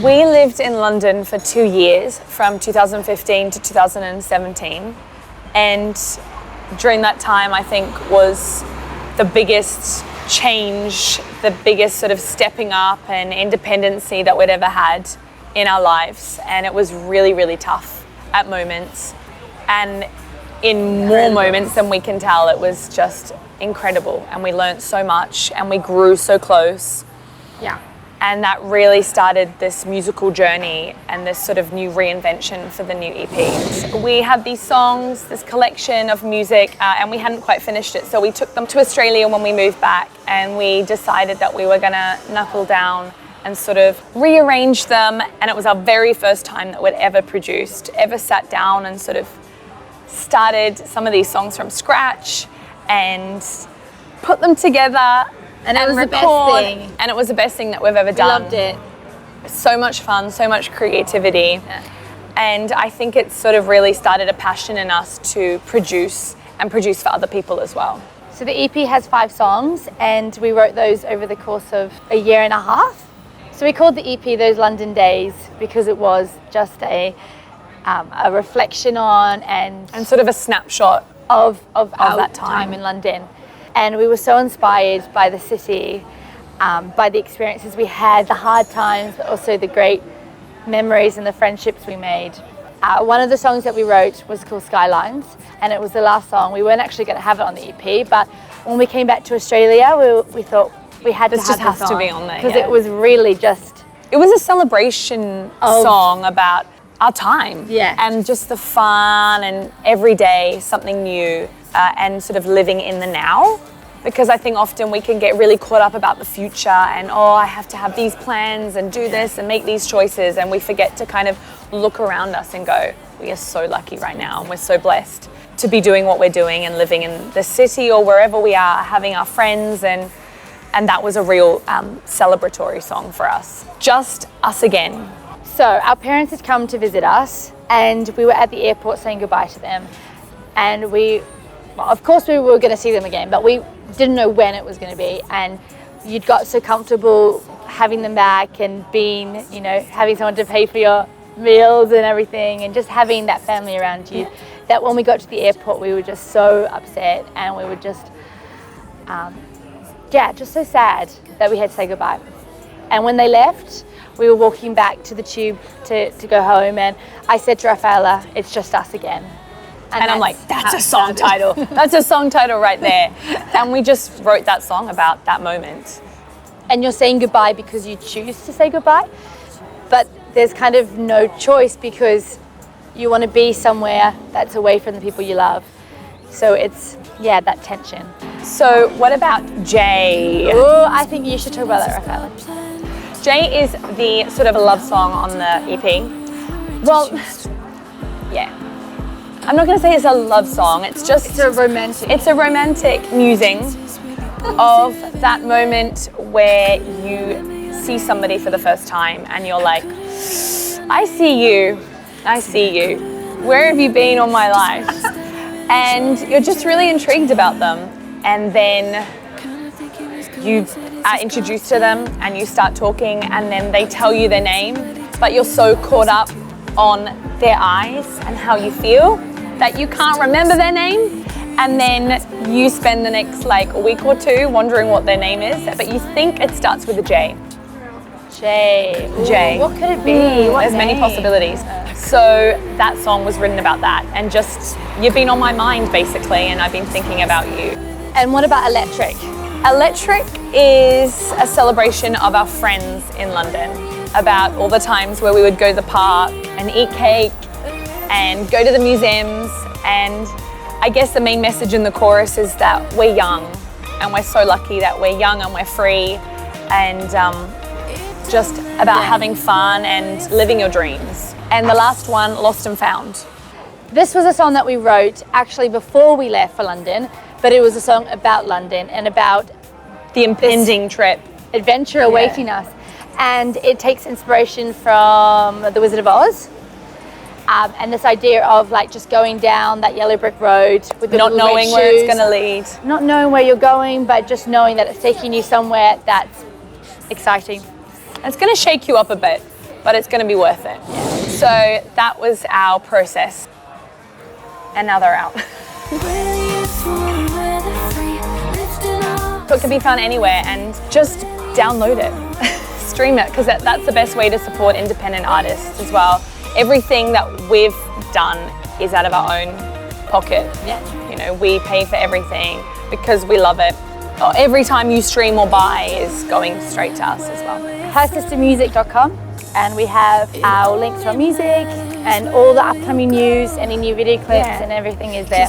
We lived in London for 2 years, from 2015 to 2017. And during that time, I think, was the biggest change, the biggest sort of stepping up and independency that we'd ever had in our lives. And it was really, really tough at moments. And in more moments than we can tell, it was just incredible. And we learned so much and we grew so close. Yeah. And that really started this musical journey and this sort of new reinvention for the new EP. We had these songs, this collection of music, and we hadn't quite finished it. So we took them to Australia when we moved back, and we decided that we were gonna knuckle down and sort of rearrange them. And it was our very first time that we'd ever sat down and sort of started some of these songs from scratch and put them together. And it was the best thing. And it was the best thing that we've ever done. Loved it. So much fun, so much creativity. Yeah. And I think it sort of really started a passion in us to produce and produce for other people as well. So the EP has 5 songs, and we wrote those over the course of a year and a half. So we called the EP Those London Days because it was just a reflection on and sort of a snapshot of our that time in London. And we were so inspired by the city, by the experiences we had, the hard times, but also the great memories and the friendships we made. One of the songs that we wrote was called Skylines, and it was the last song. We weren't actually going to have it on the EP, but when we came back to Australia, we thought we had to have this just has to be on there. Because it was really just... It was a celebration song about our time. Yeah. And just the fun and every day something new. And sort of living in the now, because I think often we can get really caught up about the future and I have to have these plans and do this and make these choices, and we forget to kind of look around us and go, we are so lucky right now and we're so blessed to be doing what we're doing and living in the city or wherever we are, having our friends, and that was a real celebratory song for us. Just us again. So our parents had come to visit us and we were at the airport saying goodbye to them, and of course we were going to see them again, but we didn't know when it was going to be. And you'd got so comfortable having them back and being, having someone to pay for your meals and everything, and just having that family around you, that when we got to the airport, we were just so upset and we were just, just so sad that we had to say goodbye. And when they left, we were walking back to the tube to go home, and I said to Rafaela, "It's just us again." And I'm like, that's a song title. That's a song title right there. And we just wrote that song about that moment. And you're saying goodbye because you choose to say goodbye, but there's kind of no choice because you want to be somewhere that's away from the people you love. So it's, that tension. So what about Jay? Oh, I think you should talk about that, Rafaela. Jay is the sort of a love song on the EP. Well, yeah. I'm not going to say it's a love song, it's a romantic musing of that moment where you see somebody for the first time and you're like, I see you, where have you been all my life? And you're just really intrigued about them, and then you are introduced to them and you start talking, and then they tell you their name, but you're so caught up on their eyes and how you feel that you can't remember their name, and then you spend the next a week or two wondering what their name is, but you think it starts with a J. Jay. Jay. What could it be? There's many possibilities. So that song was written about that, and just, you've been on my mind basically, and I've been thinking about you. And what about Electric? Electric is a celebration of our friends in London, about all the times where we would go to the park and eat cake and go to the museums. And I guess the main message in the chorus is that we're young, and we're so lucky that we're young and we're free, and just about having fun and living your dreams. And the last one, Lost and Found. This was a song that we wrote actually before we left for London, but it was a song about London and about the impending trip, adventure awaiting us. And it takes inspiration from The Wizard of Oz. And this idea of just going down that yellow brick road with the not knowing where it's going to lead. Not knowing where you're going, but just knowing that it's taking you somewhere that's exciting. It's going to shake you up a bit, but it's going to be worth it. So that was our process. And now they're out. So it can be found anywhere, and just download it, stream it, because that's the best way to support independent artists as well. Everything that we've done is out of our own pocket. Yeah. You know, we pay for everything because we love it. Every time you stream or buy is going straight to us as well. HerSisterMusic.com, and we have our links to our music and all the upcoming news, any new video clips, and everything is there.